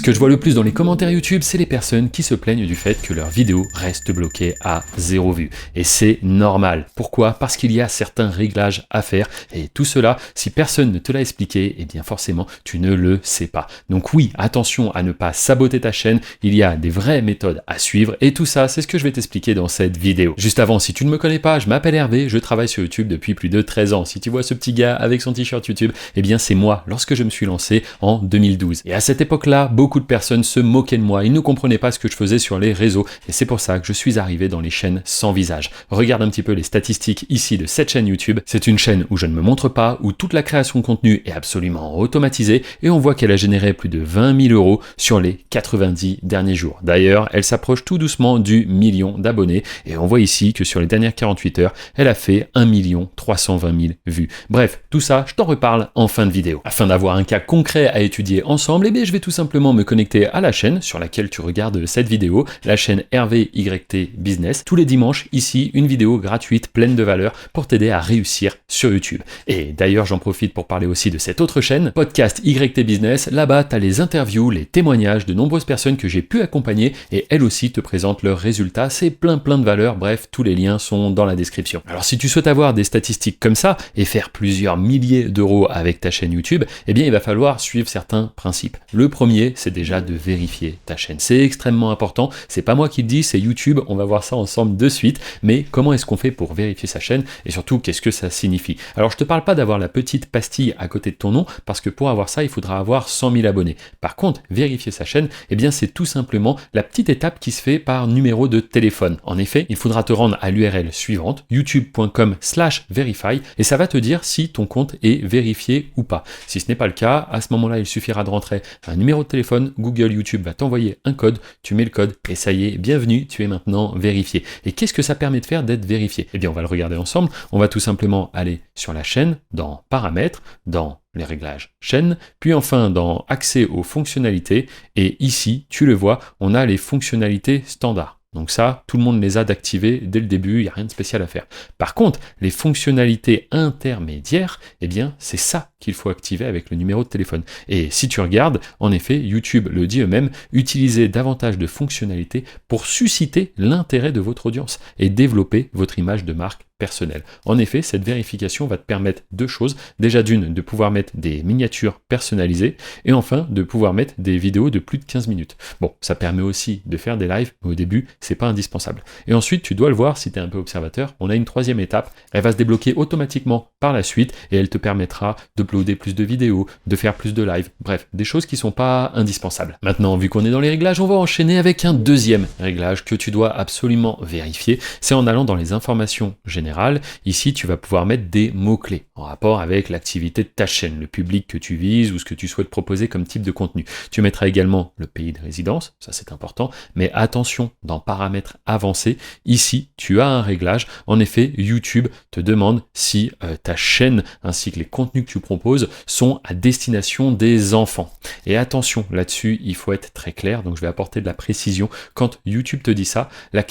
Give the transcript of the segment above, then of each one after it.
Ce que je vois le plus dans les commentaires YouTube, c'est les personnes qui se plaignent du fait que leurs vidéos restent bloquées à 0 vue. Et c'est normal. Pourquoi? Parce qu'il y a certains réglages à faire. Et tout cela, si personne ne te l'a expliqué, eh bien forcément, tu ne le sais pas. Donc oui, attention à ne pas saboter ta chaîne. Il y a des vraies méthodes à suivre. Et tout ça, c'est ce que je vais t'expliquer dans cette vidéo. Juste avant, si tu ne me connais pas, je m'appelle Hervé, je travaille sur YouTube depuis plus de 13 ans. Si tu vois ce petit gars avec son t-shirt YouTube, eh bien c'est moi, lorsque je me suis lancé en 2012. Et à cette époque-là, beaucoup de personnes se moquaient de moi, ils ne comprenaient pas ce que je faisais sur les réseaux, et c'est pour ça que je suis arrivé dans les chaînes sans visage. Regarde un petit peu les statistiques ici de cette chaîne YouTube. C'est une chaîne où je ne me montre pas, où toute la création de contenu est absolument automatisée, et on voit qu'elle a généré plus de 20 000 euros sur les 90 derniers jours. D'ailleurs, elle s'approche tout doucement du million d'abonnés, et on voit ici que sur les dernières 48 heures, elle a fait 1 320 000 vues. Bref, tout ça, je t'en reparle en fin de vidéo. Afin d'avoir un cas concret à étudier ensemble, eh bien, je vais tout simplement me connecter à la chaîne sur laquelle tu regardes cette vidéo, la chaîne Hervé YT Business. Tous les dimanches, ici, une vidéo gratuite pleine de valeur pour t'aider à réussir sur YouTube. Et d'ailleurs, j'en profite pour parler aussi de cette autre chaîne, Podcast YT Business. Là-bas, tu as les interviews, les témoignages de nombreuses personnes que j'ai pu accompagner et elles aussi te présentent leurs résultats. C'est plein de valeur. Bref, tous les liens sont dans la description. Alors, si tu souhaites avoir des statistiques comme ça et faire plusieurs milliers d'euros avec ta chaîne YouTube, eh bien, il va falloir suivre certains principes. Le premier, c'est déjà de vérifier ta chaîne. C'est extrêmement important. C'est pas moi qui le dis, c'est YouTube. On va voir ça ensemble de suite. Mais comment est-ce qu'on fait pour vérifier sa chaîne et surtout, qu'est-ce que ça signifie? Alors, je te parle pas d'avoir la petite pastille à côté de ton nom parce que pour avoir ça, il faudra avoir 100 000 abonnés. Par contre, vérifier sa chaîne, eh bien, c'est tout simplement la petite étape qui se fait par numéro de téléphone. En effet, il faudra te rendre à l'URL suivante, youtube.com/verify, et ça va te dire si ton compte est vérifié ou pas. Si ce n'est pas le cas, à ce moment-là, il suffira de rentrer un numéro de téléphone, Google, YouTube va t'envoyer un code, tu mets le code et ça y est, bienvenue, tu es maintenant vérifié. Et qu'est-ce que ça permet de faire d'être vérifié? Eh bien, on va le regarder ensemble. On va tout simplement aller sur la chaîne, dans Paramètres, dans les réglages chaîne, puis enfin dans Accès aux fonctionnalités, et ici, tu le vois, on a les fonctionnalités standards. Donc ça, tout le monde les a d'activer dès le début, il n'y a rien de spécial à faire. Par contre, les fonctionnalités intermédiaires, eh bien, c'est ça qu'il faut activer avec le numéro de téléphone. Et si tu regardes, en effet, YouTube le dit eux-mêmes, utilisez davantage de fonctionnalités pour susciter l'intérêt de votre audience et développer votre image de marque personnelle. En effet, cette vérification va te permettre deux choses. Déjà d'une, de pouvoir mettre des miniatures personnalisées et enfin, de pouvoir mettre des vidéos de plus de 15 minutes. Bon, ça permet aussi de faire des lives, mais au début, c'est pas indispensable. Et ensuite, tu dois le voir si tu es un peu observateur, on a une troisième étape, elle va se débloquer automatiquement par la suite et elle te permettra d'uploader plus de vidéos, de faire plus de lives, bref, des choses qui sont pas indispensables. Maintenant, vu qu'on est dans les réglages, on va enchaîner avec un deuxième réglage que tu dois absolument vérifier, c'est en allant dans les informations générales. Ici, tu vas pouvoir mettre des mots-clés en rapport avec l'activité de ta chaîne, le public que tu vises ou ce que tu souhaites proposer comme type de contenu. Tu mettras également le pays de résidence, ça c'est important, mais attention, dans paramètres avancés, ici, tu as un réglage. En effet, YouTube te demande si ta chaîne ainsi que les contenus que tu proposes sont à destination des enfants. Et attention, là-dessus, il faut être très clair, donc je vais apporter de la précision. Quand YouTube te dit ça, la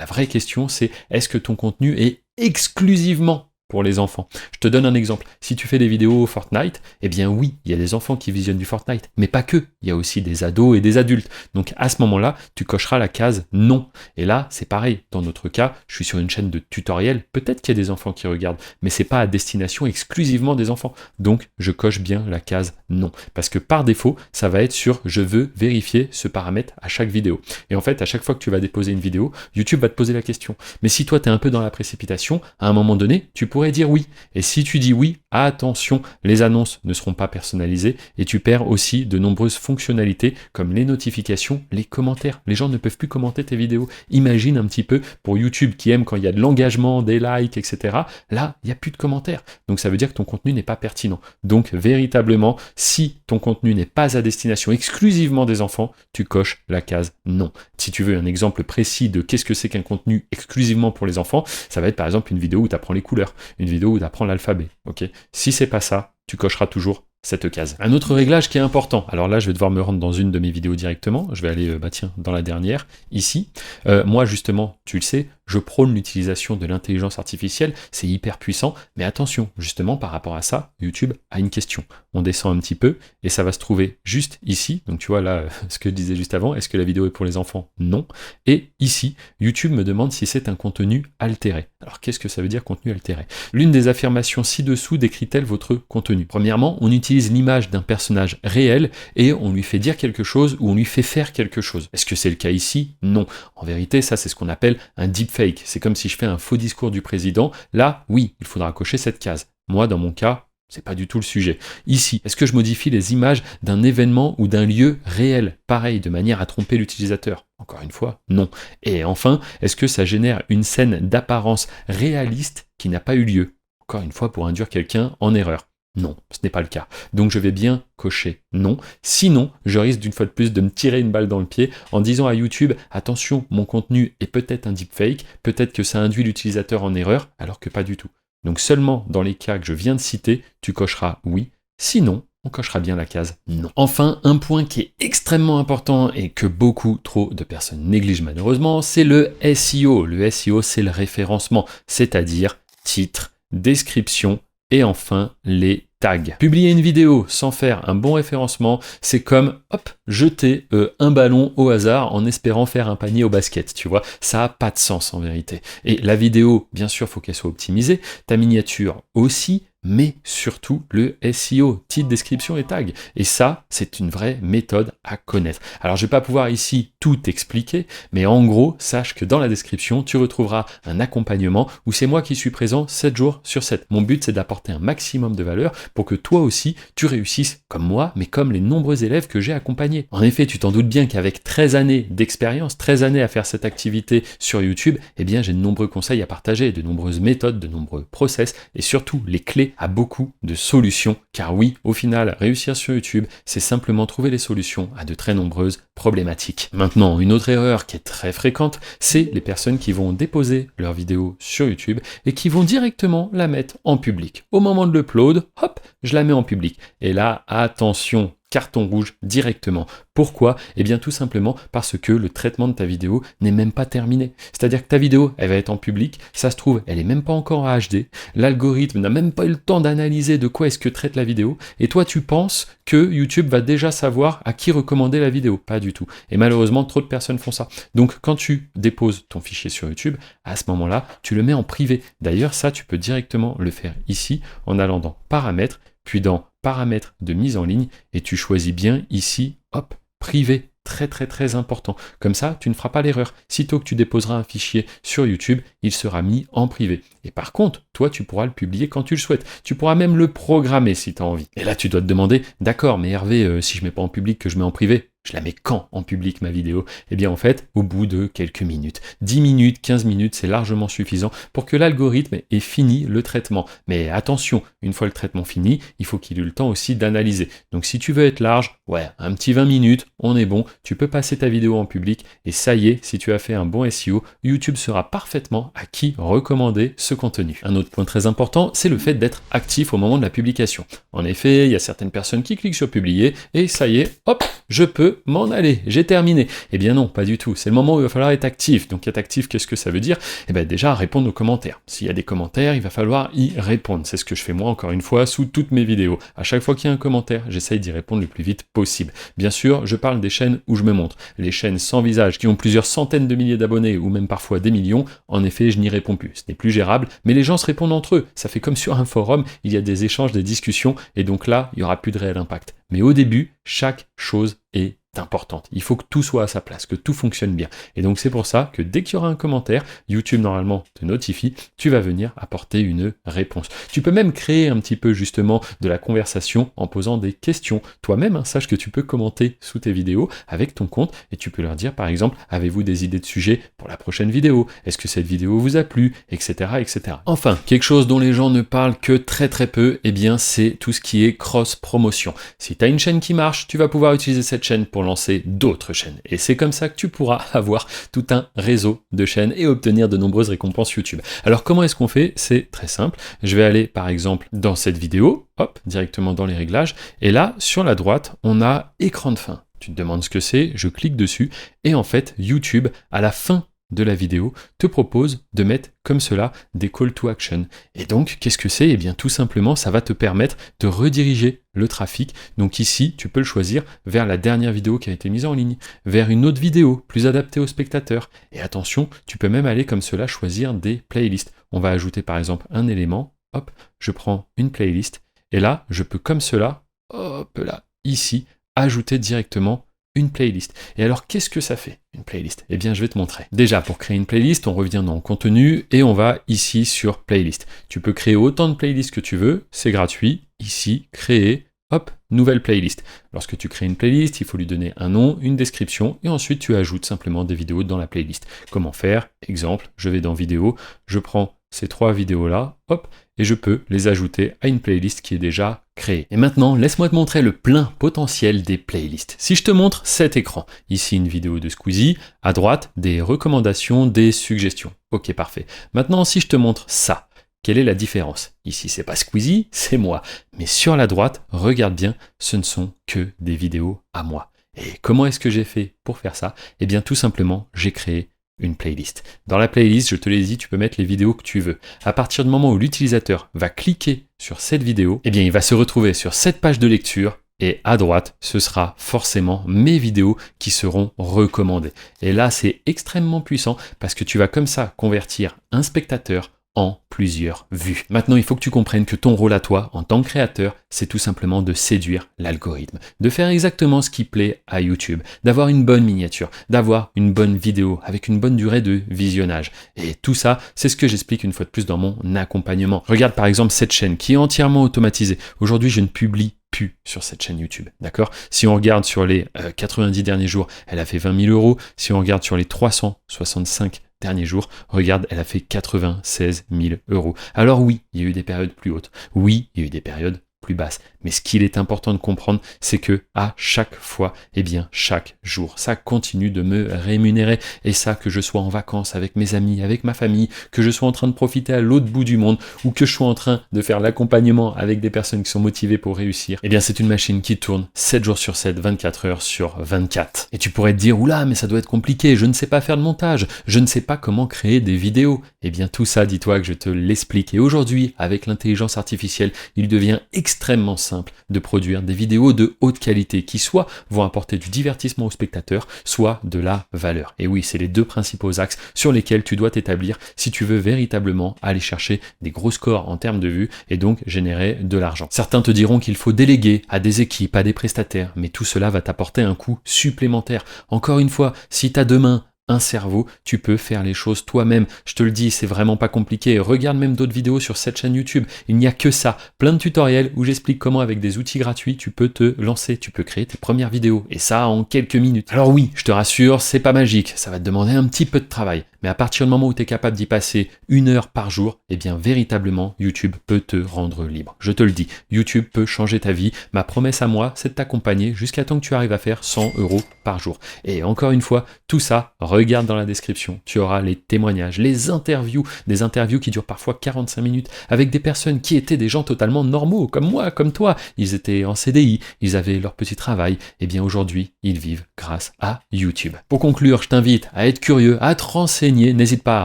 vraie question, c'est est-ce que ton contenu est exclusivement pour les enfants? Je te donne un exemple. Si tu fais des vidéos Fortnite, eh bien oui, il y a des enfants qui visionnent du Fortnite, mais pas que. Il y a aussi des ados et des adultes. Donc à ce moment-là, tu cocheras la case non. Et là, c'est pareil. Dans notre cas, je suis sur une chaîne de tutoriel. Peut-être qu'il y a des enfants qui regardent, mais c'est pas à destination exclusivement des enfants. Donc je coche bien la case non. Parce que par défaut, ça va être sur je veux vérifier ce paramètre à chaque vidéo. Et en fait, à chaque fois que tu vas déposer une vidéo, YouTube va te poser la question. Mais si toi, tu es un peu dans la précipitation, à un moment donné, tu pourrais dire oui. Et si tu dis oui, attention, les annonces ne seront pas personnalisées et tu perds aussi de nombreuses fonctionnalités comme les notifications, les commentaires. Les gens ne peuvent plus commenter tes vidéos. Imagine un petit peu pour YouTube qui aime quand il y a de l'engagement, des likes, etc. Là, il n'y a plus de commentaires. Donc ça veut dire que ton contenu n'est pas pertinent. Donc véritablement, si ton contenu n'est pas à destination exclusivement des enfants, tu coches la case non. Si tu veux un exemple précis de qu'est-ce que c'est qu'un contenu exclusivement pour les enfants, ça va être par exemple une vidéo où tu apprends les couleurs, une vidéo où tu apprends l'alphabet. Ok, si c'est pas ça, tu cocheras toujours cette case. Un autre réglage qui est important, alors là je vais devoir me rendre dans une de mes vidéos directement, je vais aller dans la dernière, ici. Moi justement, tu le sais, je prône l'utilisation de l'intelligence artificielle, c'est hyper puissant, mais attention, justement par rapport à ça, YouTube a une question. On descend un petit peu et ça va se trouver juste ici, donc tu vois là ce que je disais juste avant, est-ce que la vidéo est pour les enfants? Non. Et ici, YouTube me demande si c'est un contenu altéré. Alors qu'est-ce que ça veut dire contenu altéré? L'une des affirmations ci-dessous décrit-elle votre contenu? Premièrement, on utilise l'image d'un personnage réel et on lui fait dire quelque chose ou on lui fait faire quelque chose. Est-ce que c'est le cas ici? Non. En vérité, ça c'est ce qu'on appelle un deepfake. C'est comme si je fais un faux discours du président. Là, oui, il faudra cocher cette case. Moi, dans mon cas, c'est pas du tout le sujet. Ici, est-ce que je modifie les images d'un événement ou d'un lieu réel? Pareil, de manière à tromper l'utilisateur? Encore une fois, non. Et enfin, est-ce que ça génère une scène d'apparence réaliste qui n'a pas eu lieu? Encore une fois, pour induire quelqu'un en erreur? Non, ce n'est pas le cas. Donc je vais bien cocher non. Sinon, je risque d'une fois de plus de me tirer une balle dans le pied en disant à YouTube, attention, mon contenu est peut-être un deepfake, peut-être que ça induit l'utilisateur en erreur, alors que pas du tout. Donc seulement dans les cas que je viens de citer, tu cocheras oui. Sinon, on cochera bien la case non. Enfin, un point qui est extrêmement important et que beaucoup trop de personnes négligent malheureusement, c'est le SEO. Le SEO, c'est le référencement, c'est-à-dire titre, description et enfin les tags. Publier une vidéo sans faire un bon référencement, c'est comme, hop, jeter un ballon au hasard en espérant faire un panier au basket, tu vois. Ça n'a pas de sens en vérité. Et la vidéo, bien sûr, faut qu'elle soit optimisée, ta miniature aussi, mais surtout le SEO, titre, description et tag. Et ça, c'est une vraie méthode à connaître. Alors, je ne vais pas pouvoir ici tout expliquer, mais en gros, sache que dans la description, tu retrouveras un accompagnement où c'est moi qui suis présent 7 jours sur 7. Mon but, c'est d'apporter un maximum de valeur pour que toi aussi, tu réussisses comme moi, mais comme les nombreux élèves que j'ai accompagnés. En effet, tu t'en doutes bien qu'avec 13 années d'expérience, 13 années à faire cette activité sur YouTube, eh bien, j'ai de nombreux conseils à partager, de nombreuses méthodes, de nombreux process et surtout les clés à beaucoup de solutions. Car oui, au final, réussir sur YouTube, c'est simplement trouver les solutions à de très nombreuses problématiques. Maintenant, une autre erreur qui est très fréquente, c'est les personnes qui vont déposer leur vidéo sur YouTube et qui vont directement la mettre en public. Au moment de l'upload, hop, je la mets en public. Et là, attention, carton rouge directement. Pourquoi? Eh bien tout simplement parce que le traitement de ta vidéo n'est même pas terminé. C'est-à-dire que ta vidéo, elle va être en public, ça se trouve, elle est même pas encore en HD, l'algorithme n'a même pas eu le temps d'analyser de quoi est-ce que traite la vidéo, et toi tu penses que YouTube va déjà savoir à qui recommander la vidéo. Pas du tout. Et malheureusement, trop de personnes font ça. Donc quand tu déposes ton fichier sur YouTube, à ce moment-là, tu le mets en privé. D'ailleurs, ça, tu peux directement le faire ici en allant dans Paramètres, puis dans Paramètres de mise en ligne, et tu choisis bien ici, hop, privé. Très très très important. Comme ça, tu ne feras pas l'erreur. Sitôt que tu déposeras un fichier sur YouTube, il sera mis en privé. Et par contre, toi, tu pourras le publier quand tu le souhaites. Tu pourras même le programmer si tu as envie. Et là, tu dois te demander, d'accord, mais Hervé, si je ne mets pas en public, que je mets en privé, je la mets quand en public ma vidéo? Eh bien en fait, au bout de quelques minutes. 10 minutes, 15 minutes, c'est largement suffisant pour que l'algorithme ait fini le traitement. Mais attention, une fois le traitement fini, il faut qu'il ait eu le temps aussi d'analyser. Donc si tu veux être large, ouais, un petit 20 minutes, on est bon, tu peux passer ta vidéo en public et ça y est, si tu as fait un bon SEO, YouTube saura parfaitement à qui recommander ce contenu. Un autre point très important, c'est le fait d'être actif au moment de la publication. En effet, il y a certaines personnes qui cliquent sur publier et ça y est, hop, je peux m'en aller, j'ai terminé. Eh bien non, pas du tout. C'est le moment où il va falloir être actif. Donc être actif, qu'est-ce que ça veut dire? Eh bien déjà, répondre aux commentaires. S'il y a des commentaires, il va falloir y répondre. C'est ce que je fais moi, encore une fois, sous toutes mes vidéos. À chaque fois qu'il y a un commentaire, j'essaye d'y répondre le plus vite possible. Bien sûr, je parle des chaînes où je me montre. Les chaînes sans visage, qui ont plusieurs centaines de milliers d'abonnés, ou même parfois des millions, en effet, je n'y réponds plus. Ce n'est plus gérable, mais les gens se répondent entre eux. Ça fait comme sur un forum, il y a des échanges, des discussions, et donc là, il n'y aura plus de réel impact. Mais au début, chaque chose est importante. Il faut que tout soit à sa place, que tout fonctionne bien. Et donc c'est pour ça que dès qu'il y aura un commentaire, YouTube normalement te notifie, tu vas venir apporter une réponse. Tu peux même créer un petit peu justement de la conversation en posant des questions. Toi-même, sache que tu peux commenter sous tes vidéos avec ton compte et tu peux leur dire par exemple, avez-vous des idées de sujets pour la prochaine vidéo? Est-ce que cette vidéo vous a plu? Etc. etc. Enfin, quelque chose dont les gens ne parlent que très très peu, eh bien c'est tout ce qui est cross-promotion. Si tu as une chaîne qui marche, tu vas pouvoir utiliser cette chaîne pour lancer d'autres chaînes. Et c'est comme ça que tu pourras avoir tout un réseau de chaînes et obtenir de nombreuses récompenses YouTube. Alors comment est-ce qu'on fait? C'est très simple. Je vais aller par exemple dans cette vidéo, hop, directement dans les réglages, et là, sur la droite, on a écran de fin. Tu te demandes ce que c'est, je clique dessus, et en fait, YouTube, à la fin de la vidéo, te propose de mettre comme cela des call to action. Et donc, qu'est-ce que c'est? Eh bien, tout simplement, ça va te permettre de rediriger le trafic. Donc ici, tu peux le choisir vers la dernière vidéo qui a été mise en ligne, vers une autre vidéo plus adaptée aux spectateurs. Et attention, tu peux même aller comme cela choisir des playlists. On va ajouter par exemple un élément, hop, je prends une playlist, et là, je peux comme cela, hop là, ici, ajouter directement une playlist. Et alors, qu'est-ce que ça fait, une playlist? Eh bien, je vais te montrer. Déjà, pour créer une playlist, on revient dans Contenu et on va ici sur Playlist. Tu peux créer autant de playlists que tu veux, c'est gratuit. Ici, créer, hop, nouvelle playlist. Lorsque tu crées une playlist, il faut lui donner un nom, une description et ensuite tu ajoutes simplement des vidéos dans la playlist. Comment faire? Exemple, je vais dans Vidéo, je prends ces 3 vidéos-là, hop, et je peux les ajouter à une playlist qui est déjà créée. Et maintenant, laisse-moi te montrer le plein potentiel des playlists. Si je te montre cet écran, ici une vidéo de Squeezie, à droite, des recommandations, des suggestions. Ok, parfait. Maintenant, si je te montre ça, quelle est la différence? Ici, c'est pas Squeezie, c'est moi. Mais sur la droite, regarde bien, ce ne sont que des vidéos à moi. Et comment est-ce que j'ai fait pour faire ça? Eh bien, tout simplement, j'ai créé une playlist. Dans la playlist, je te l'ai dit, tu peux mettre les vidéos que tu veux. À partir du moment où l'utilisateur va cliquer sur cette vidéo, eh bien, il va se retrouver sur cette page de lecture et à droite, ce sera forcément mes vidéos qui seront recommandées. Et là, c'est extrêmement puissant parce que tu vas comme ça convertir un spectateur en plusieurs vues. Maintenant, il faut que tu comprennes que ton rôle à toi, en tant que créateur, c'est tout simplement de séduire l'algorithme, de faire exactement ce qui plaît à YouTube, d'avoir une bonne miniature, d'avoir une bonne vidéo avec une bonne durée de visionnage. Et tout ça, c'est ce que j'explique une fois de plus dans mon accompagnement. Regarde par exemple cette chaîne qui est entièrement automatisée. Aujourd'hui, je ne publie plus sur cette chaîne YouTube, d'accord? Si on regarde sur les 90 derniers jours, elle a fait 20 000 €. Si on regarde sur les 365 derniers jours, regarde, elle a fait 96 000 €. Alors oui, il y a eu des périodes plus hautes. Oui, il y a eu des périodes plus basses. Mais ce qu'il est important de comprendre, c'est que à chaque fois, eh bien, chaque jour, ça continue de me rémunérer. Et ça, que je sois en vacances avec mes amis, avec ma famille, que je sois en train de profiter à l'autre bout du monde, ou que je sois en train de faire l'accompagnement avec des personnes qui sont motivées pour réussir, eh bien, c'est une machine qui tourne 7 jours sur 7, 24 heures sur 24. Et tu pourrais te dire, oula, mais ça doit être compliqué, je ne sais pas faire de montage, je ne sais pas comment créer des vidéos. Eh bien, tout ça, dis-toi que je te l'explique. Et aujourd'hui, avec l'intelligence artificielle, il devient extrêmement simple de produire des vidéos de haute qualité qui soit vont apporter du divertissement aux spectateurs, soit de la valeur. Et oui, c'est les 2 principaux axes sur lesquels tu dois t'établir si tu veux véritablement aller chercher des gros scores en termes de vues et donc générer de l'argent. Certains te diront qu'il faut déléguer à des équipes, à des prestataires, mais tout cela va t'apporter un coût supplémentaire. Encore une fois, si tu as demain un cerveau, tu peux faire les choses toi-même. Je te le dis, c'est vraiment pas compliqué. Regarde même d'autres vidéos sur cette chaîne YouTube. Il n'y a que ça. Plein de tutoriels où j'explique comment avec des outils gratuits, tu peux te lancer, tu peux créer tes premières vidéos. Et ça en quelques minutes. Alors oui, je te rassure, c'est pas magique. Ça va te demander un petit peu de travail. Mais à partir du moment où tu es capable d'y passer 1 heure par jour, eh bien véritablement, YouTube peut te rendre libre. Je te le dis, YouTube peut changer ta vie. Ma promesse à moi, c'est de t'accompagner jusqu'à temps que tu arrives à faire 100 € par jour. Et encore une fois, tout ça, regarde dans la description. Tu auras les témoignages, les interviews, des interviews qui durent parfois 45 minutes avec des personnes qui étaient des gens totalement normaux, comme moi, comme toi. Ils étaient en CDI, ils avaient leur petit travail. Eh bien aujourd'hui, ils vivent grâce à YouTube. Pour conclure, je t'invite à être curieux, à te renseigner. N'hésite pas à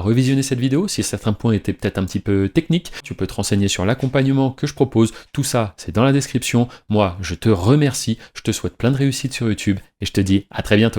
revisionner cette vidéo si certains points étaient peut-être un petit peu techniques. Tu peux te renseigner sur l'accompagnement que je propose. Tout ça, c'est dans la description. Moi, je te remercie. Je te souhaite plein de réussite sur YouTube et je te dis à très bientôt.